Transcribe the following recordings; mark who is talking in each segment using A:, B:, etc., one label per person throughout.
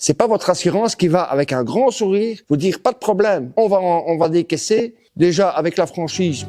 A: C'est pas votre assurance qui va, avec un grand sourire, vous dire pas de problème, on va décaisser. Déjà, avec la franchise.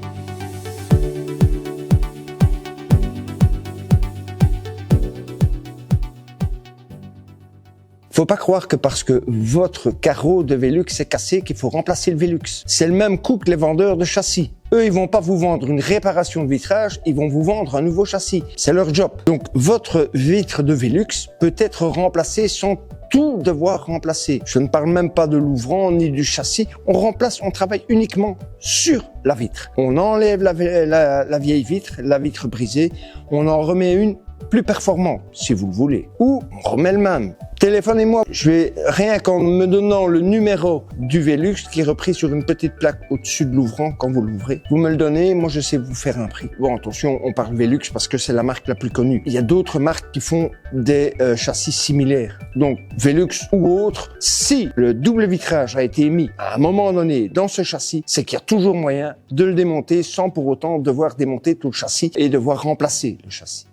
A: Faut pas croire que parce que votre carreau de Velux est cassé qu'il faut remplacer le Velux. C'est le même coût que les vendeurs de châssis. Eux, ils vont pas vous vendre une réparation de vitrage, ils vont vous vendre un nouveau châssis. C'est leur job. Donc, votre vitre de Velux peut être remplacée sans tout devoir remplacer. Je ne parle même pas de l'ouvrant ni du châssis. On travaille uniquement sur la vitre. On enlève la vieille vitre, la vitre brisée, on en remet une plus performante, si vous le voulez. Ou on remet le même. Téléphonez-moi, je vais, rien qu'en me donnant le numéro du Velux qui est repris sur une petite plaque au-dessus de l'ouvrant quand vous l'ouvrez. Vous me le donnez, moi je sais vous faire un prix. Bon, attention, on parle Velux parce que c'est la marque la plus connue. Il y a d'autres marques qui font des châssis similaires. Donc, Velux ou autre, si le double vitrage a été mis à un moment donné dans ce châssis, c'est qu'il y a toujours moyen de le démonter sans pour autant devoir démonter tout le châssis et devoir remplacer le châssis.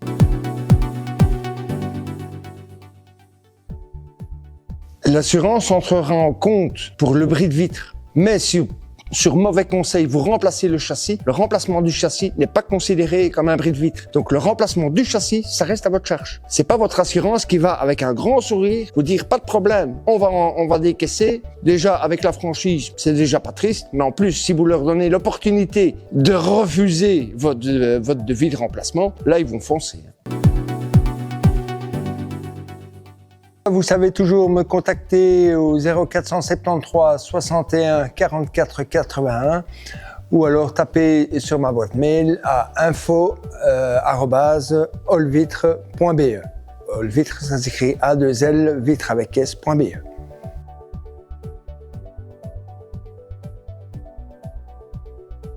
A: L'assurance entrera en compte pour le bris de vitre. Mais si, sur mauvais conseil, vous remplacez le châssis, le remplacement du châssis n'est pas considéré comme un bris de vitre. Donc le remplacement du châssis, ça reste à votre charge. C'est pas votre assurance qui va, avec un grand sourire, vous dire pas de problème, on va décaisser. Déjà, avec la franchise, c'est déjà pas triste. Mais en plus, si vous leur donnez l'opportunité de refuser votre devis de remplacement, là, ils vont foncer. Vous savez toujours me contacter au 0473 61 44 81 ou alors taper sur ma boîte mail à info@allvitre.be. Allvitre, ça s'écrit A2L vitre avec S.be.